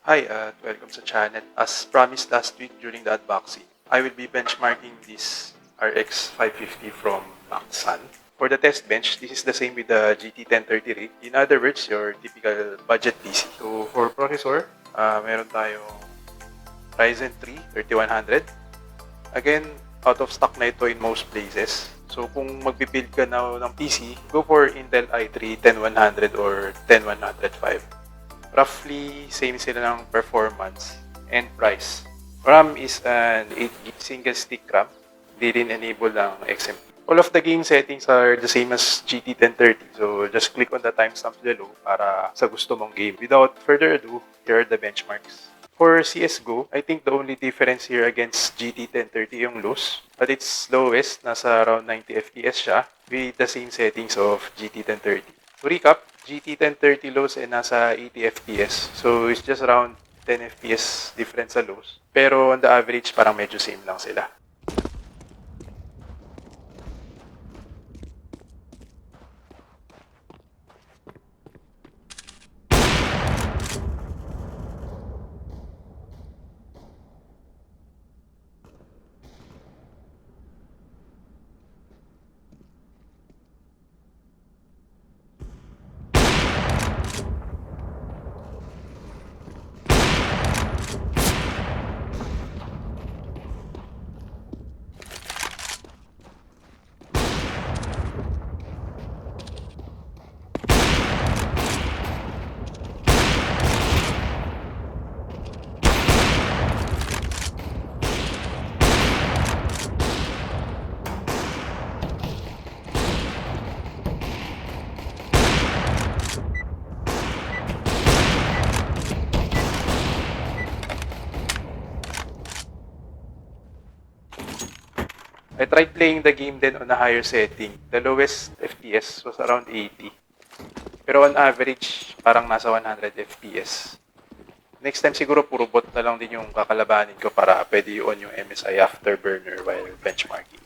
Hi at welcome sa channel. As promised last week during the unboxing, I will be benchmarking this RX 550 from MAXSUN. For the test bench, this is the same with the GT 1030 rig. In other words, your typical budget PC. So for processor, meron tayong Ryzen 3 3100. Again, out of stock na ito in most places. So kung magpibuild ka na ng PC, go for Intel i3 10100 or 10105. Roughly, same sila ng performance and price. RAM is an 8GB single stick RAM. Di rin enable ng XMP. All of the game settings are the same as GT 1030. So just click on the timestamp below para sa gusto mong game. Without further ado, here are the benchmarks. For CSGO, I think the only difference here against GT 1030 yung lows. But its lowest, nasa around 90 FPS siya with the same settings of GT 1030. To recap, GT 1030 lows ay nasa 80 FPS. So, it's just around 10 FPS difference sa lows. Pero on the average, parang medyo same lang sila. I tried playing the game then on a higher setting. The lowest FPS was around 80. Pero on average, parang nasa 100 FPS. Next time siguro puro bot na lang din yung kakalabanin ko para pwede i-on yung MSI afterburner while benchmarking.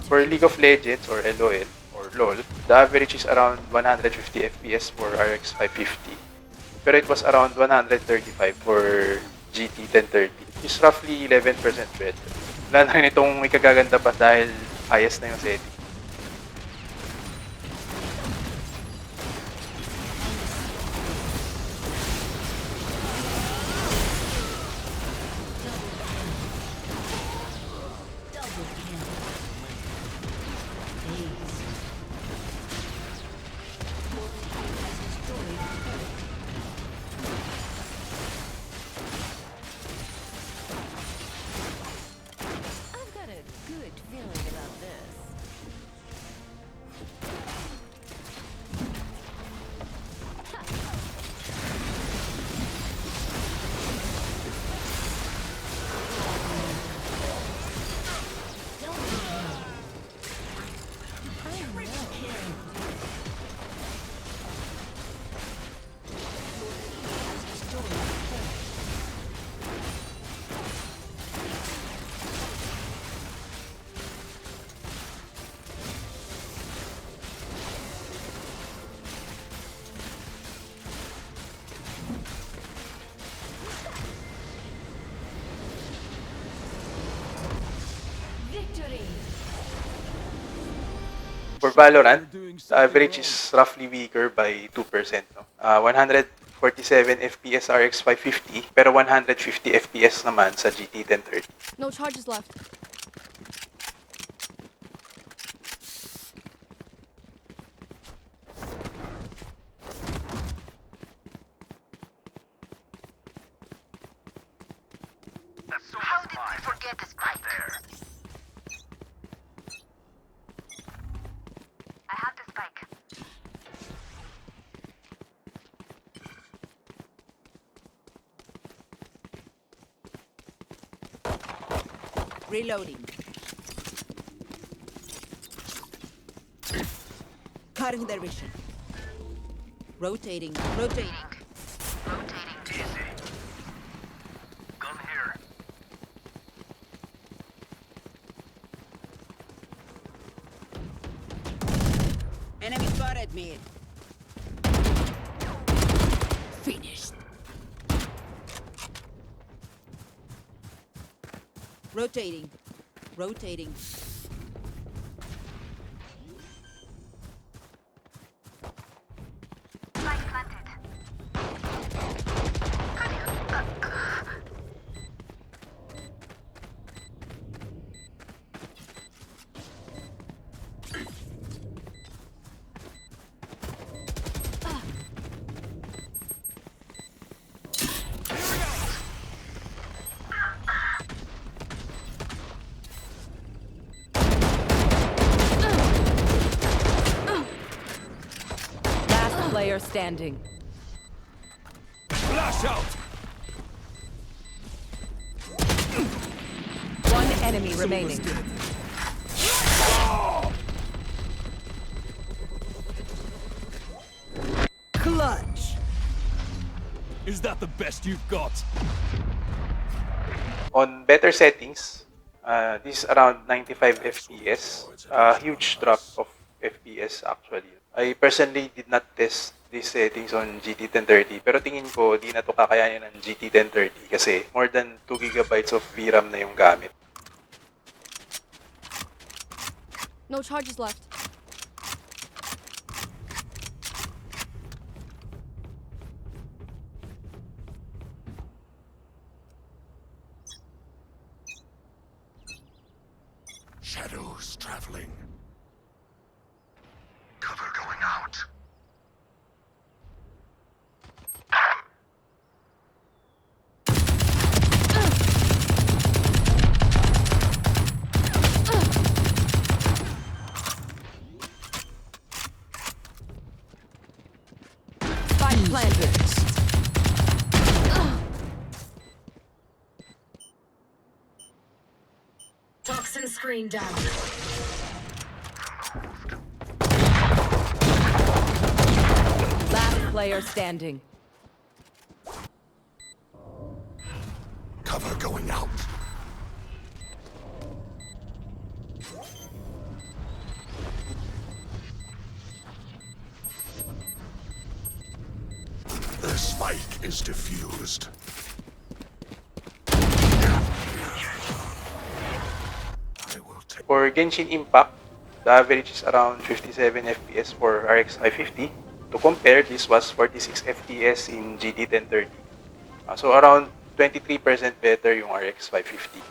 For League of Legends or LOL or LOL, the average is around 150 FPS for RX 550. Pero it was around 135 for GT 1030. It's roughly 11% better. Wala na rin itong ikagaganda pa dahil highest na yung setting. For Valorant, the average is roughly weaker by 2%. No? 140 47 FPS RX 550 pero 150 FPS naman sa GT 1030. No charges left. How did we forget the spike? There. I have the spike. Reloading. Cutting their vision. Rotating. Rotating. Easy. Gun here. Enemy spotted me. Finished. Rotating. Spike planted. Last player standing. Flash out! One enemy remaining. Clutch. Is that the best you've got? On better settings, this is around 95 FPS. A huge drop of FPS actually. I personally did not test these settings on GT 1030 pero tingin ko di na to kakayanin ng GT 1030 kasi more than 2 GB of VRAM na yung gamit. No charges left. Shadows traveling. Cover going out. Spike planted. Toxin screen down. Last player standing. Cover going out. The spike is diffused. I will take. For Genshin Impact, the average is around 57 FPS for RX 550. To compare, this was 46 FPS in GT 1030. So around 23% better yung RX 550.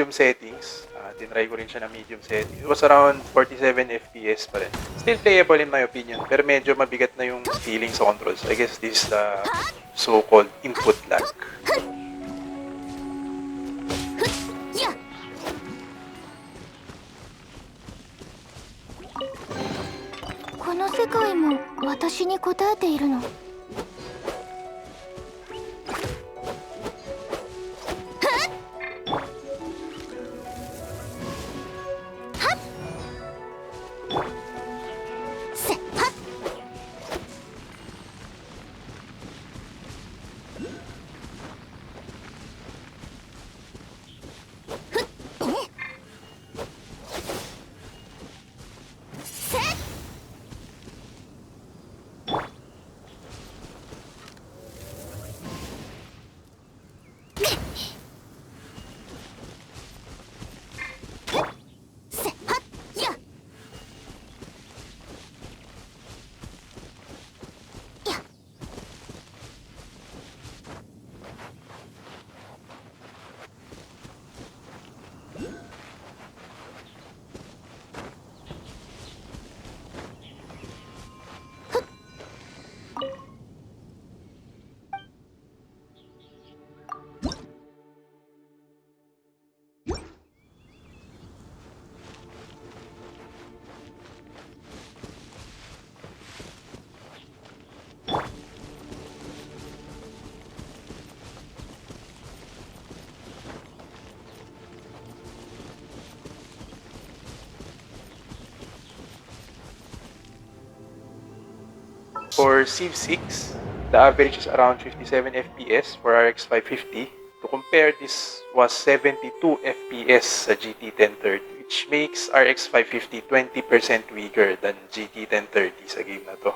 medium settings. Tinry ko rin siya na medium settings. It was around 47 FPS pa rin. Still playable in my opinion, pero medyo mabigat na yung feeling sa controls. I guess this is the so-called input lag. この世界も私に答えているの。For Civ 6, the average is around 57 FPS for RX 550. To compare, this was 72 FPS sa GT 1030, which makes RX 550 20% weaker than GT 1030 sa game na to.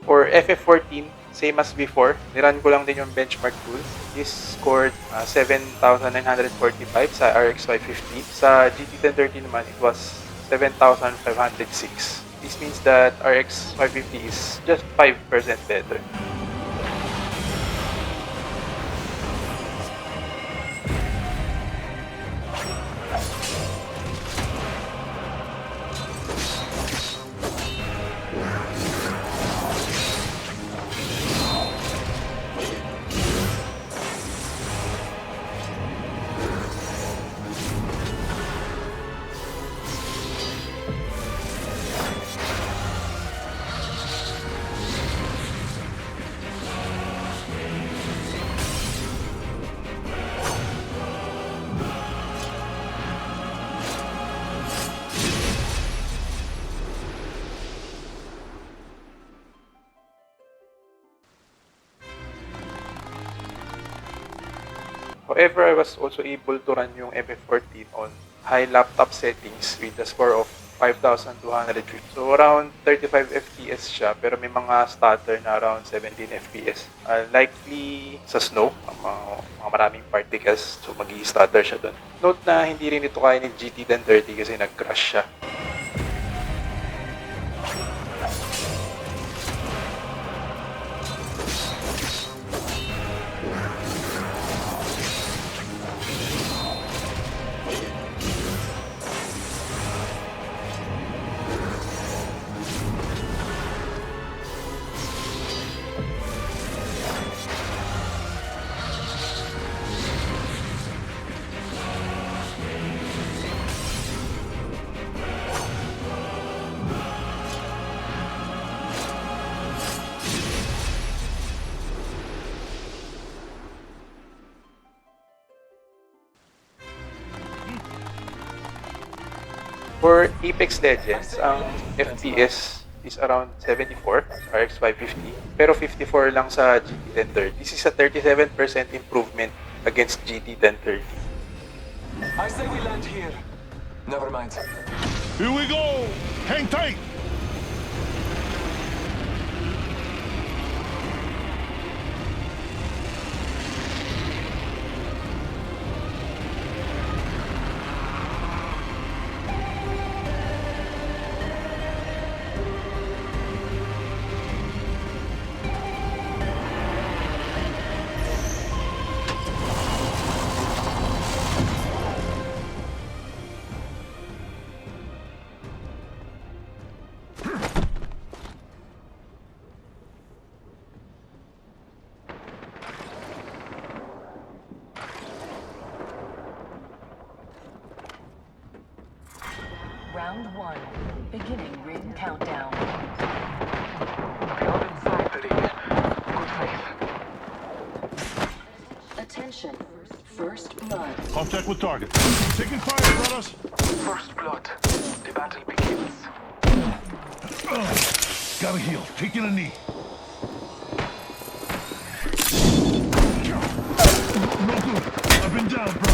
For FF14, same as before, niran ko lang din yung benchmark tool. This scored 7,945 sa RX 550. Sa GT 1030 naman, it was 7,506. This means that RX 550 is just 5% better. However, I was also able to run yung FF14 on high laptop settings with a score of 5,250. So around 35 FPS siya, pero may mga stutter na around 17 FPS. Likely sa snow, mga maraming particles, so mag-i-stutter siya doon. Note na hindi rin ito kaya ni GT 1030 kasi nag-crash siya. For Apex Legends, ang FPS is around 74 RX 550, pero 54 lang sa GT 1030. This is a 37% improvement against GT 1030. I say we land here. Never mind. Here we go! Hang tight! Round 1. Beginning ring countdown. Beyond factory. Good faith. Attention. First blood. Contact with target. Taking fire, brothers. First blood. The battle begins. Gotta heal. Taking a knee. No good. I've been down, bro.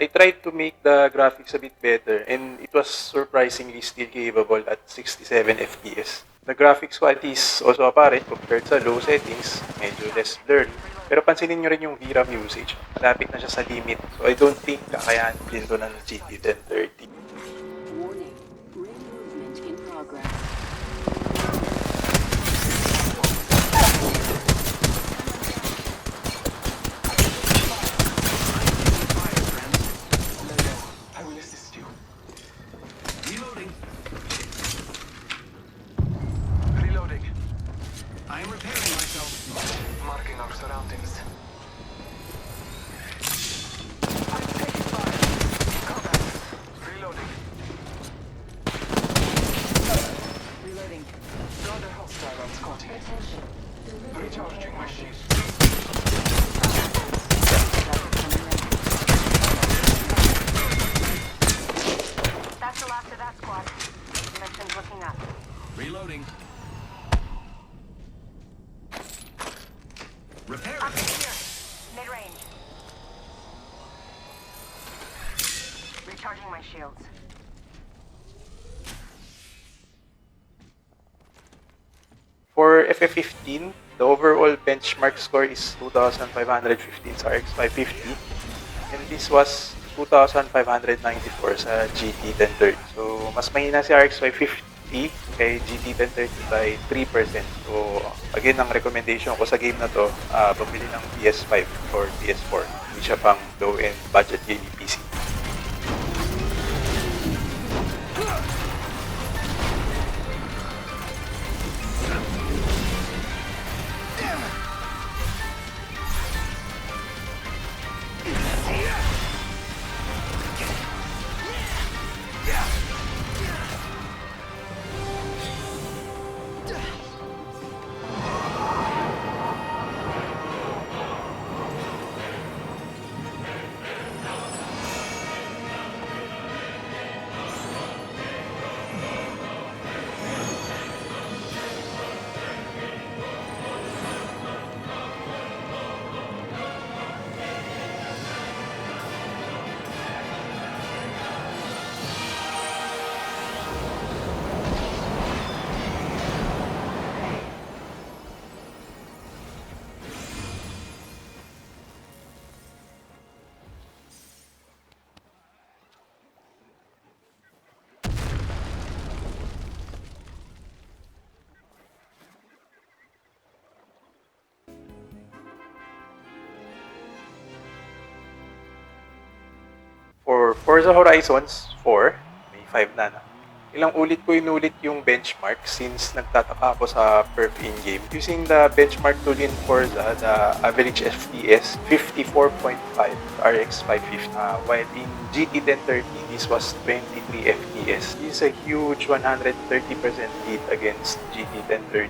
I tried to make the graphics a bit better and it was surprisingly still capable at 67 FPS. The graphics quality is also apparent compared sa low settings, medyo less blurry. Pero pansinin nyo rin yung VRAM usage, malapit na siya sa limit. So I don't think kakayahan din to ng GT 1030. Warning. Ring movement in progress. I will assist you. Reloading. Reloading. I am repairing myself. Marking our surroundings. I'm taking fire. Combat. Reloading. Reloading. Another hostile on Scotty. Attention. Recharging my shield. That's the last of that squad. Mention's looking up. Reloading. Repairing. Up here. Mid-range. Recharging my shields. For FF15, the overall benchmark score is 2,515 sa RX 550 and this was 2,594 sa GT 1030. So, mas mahina si RX 550 kay GT 1030 by 3%. So, again, ang recommendation ko sa game na to, bumili ng PS5 or PS4. Hindi siya pang low-end budget gaming PC. For Forza Horizon 4, may 5 na. Ilang ulit ko inulit yung benchmark since nagtataka ako sa perf in-game. Using the benchmark tool in Forza, the average FPS 54.5 RX 550. While in GT 1030, this was 23 FPS. This is a huge 130% lead against GT 1030.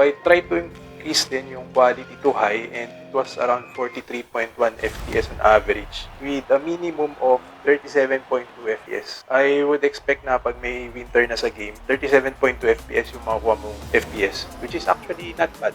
I tried to increase din yung quality to high and it was around 43.1 FPS on average with a minimum of 37.2 FPS. I would expect na pag may winter na sa game, 37.2 FPS yung makuha mong FPS, which is actually not bad.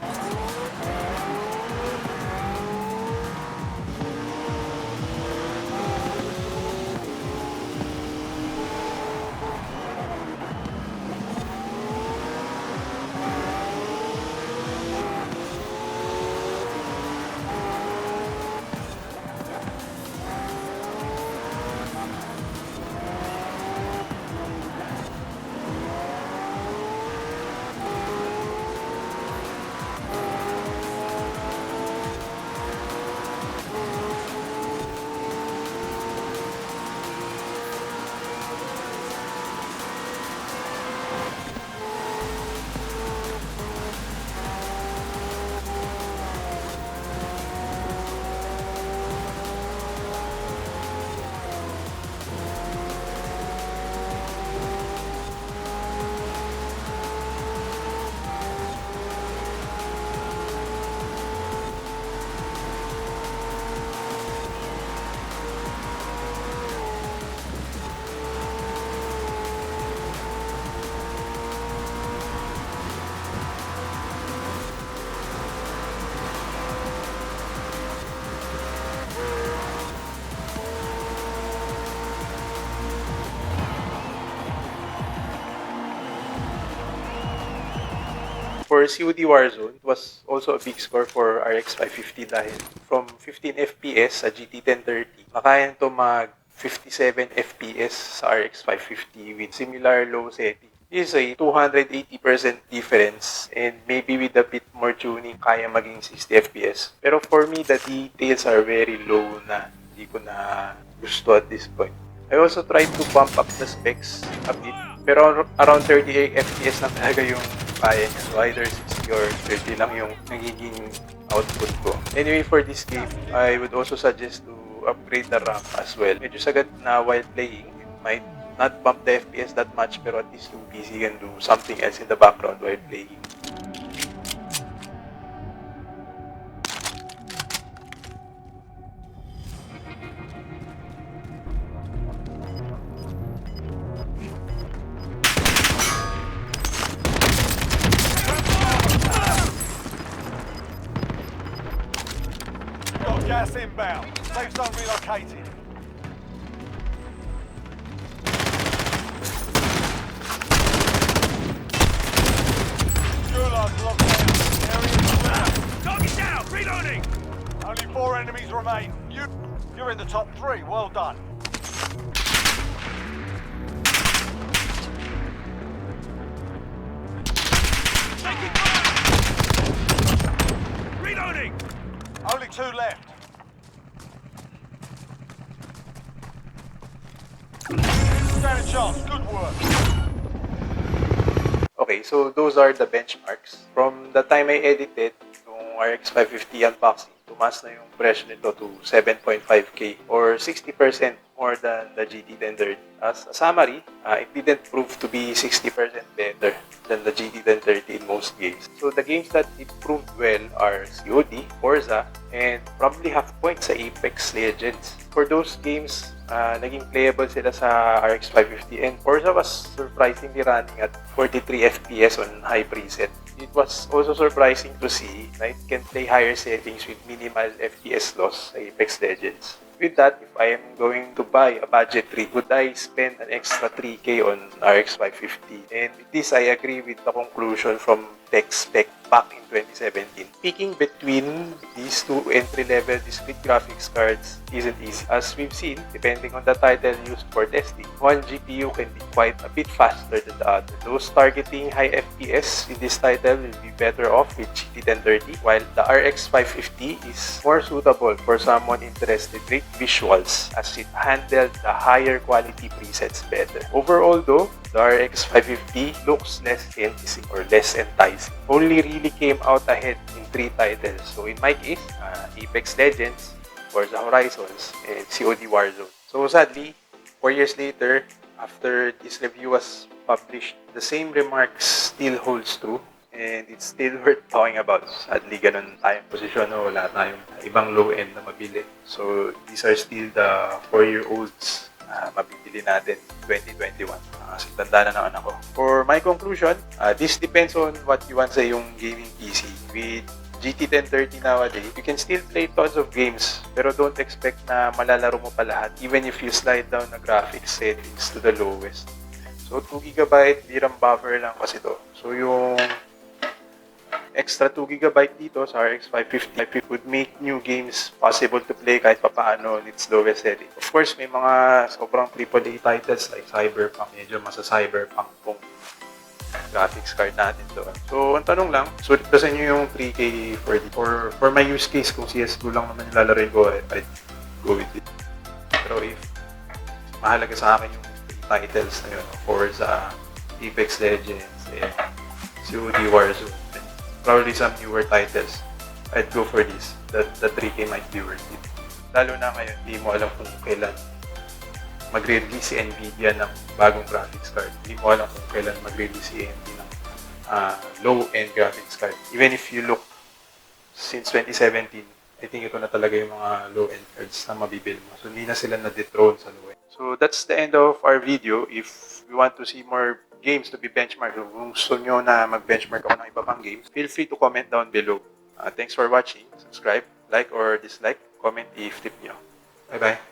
For COD Warzone, it was also a big score for RX 550 dahil from 15 FPS sa GT 1030, makaya to mag 57 FPS sa RX 550 with similar low setting. This is a 280% difference and maybe with a bit more tuning, kaya maging 60 FPS. Pero for me, the details are very low na hindi ko na gusto at this point. I also tried to bump up the specs a bit, pero around 38 FPS na talaga yung kaya niya. So either 60 or 30 lang yung nagiging output ko. Anyway, for this game, I would also suggest to upgrade the RAM as well. Medyo sagad na while playing. It might not bump the FPS that much, pero at least yung PC can do something else in the background while playing. Got gas inbound. Safe zone relocated. Gulag's locked down. Area's clear. Target down! Reloading! Only 4 enemies remain. You're in the top 3. Well done. Taking fire! Reloading! Only 2 left. Stand a chance. Good work. Okay, so those are the benchmarks. From the time I edited yung RX 550 unboxing, tumaas na yung presyo nito to 7.5K or 60% more than the GT 1030. As a summary, it didn't prove to be 60% better than the GT 1030 in most games. So the games that it proved well are COD, Forza, and probably half point sa Apex Legends. For those games, naging playable sila sa RX 550 and Forza was surprisingly running at 43 FPS on high preset. It was also surprising to see that it can play higher settings with minimal FPS loss sa Apex Legends. With that, if I am going to buy a budget rig, would I spend an extra 3K on RX 550? And with this, I agree with the conclusion from TechSpec back in 2017. Picking between these two entry-level discrete graphics cards isn't easy. As we've seen, depending on the title used for testing, one GPU can be quite a bit faster than the other. Those targeting high FPS in this title will be better off with GT 1030, while the RX 550 is more suitable for someone interested in visuals as it handled the higher quality presets better. Overall though, the RX 550 looks less enticing or less enticing. Only really came out ahead in 3 titles. So in my case, Apex Legends, Forza Horizons, and COD Warzone. So sadly, 4 years later, after this review was published, the same remarks still holds true. and it's still worth talking about. Sadly, ganun tayong posisyon, no? Wala tayong ibang low-end na mabili. So, these are still the 4-year-olds na mabibili natin 2021. Kasi tanda na naman ako. For my conclusion, this depends on what you want sa yung gaming PC. With GT 1030 nowadays, you can still play tons of games, pero don't expect na malalaro mo pa lahat, even if you slide down the graphics settings to the lowest. So, 2GB DRAM buffer lang kasi to. So, yung extra 2GB dito sa RX 550 would make new games possible to play kahit papaano on its lowest setting. Of course, may mga sobrang AAA titles like Cyberpunk. Medyo masa-Cyberpunk kung graphics card natin doon. So, ang tanong lang, sulit ba sa inyo yung 3K for my use case, kung CSGO lang naman yung lalaroin ko, I'd go with it. Pero if mahalaga sa akin yung titles na yun, Forza, Apex Legends, and COD Warzone, probably some newer titles, I'd go for this. The 3K might be worth it. Lalo na ngayon, hindi mo alam kung kailan magre-release si Nvidia ng bagong graphics card. Hindi mo alam kung kailan magre-release si AMD ng low-end graphics card. Even if you look since 2017, I think ito na talaga yung mga low-end cards na mabibili mo. So, hindi na sila na-dethrone sa low-end. So, that's the end of our video. If you want to see more games to be benchmarked, kung gusto nyo na mag-benchmark ako ng iba pang games, feel free to comment down below. Thanks for watching. Subscribe, like or dislike, comment if tip nyo. Bye-bye.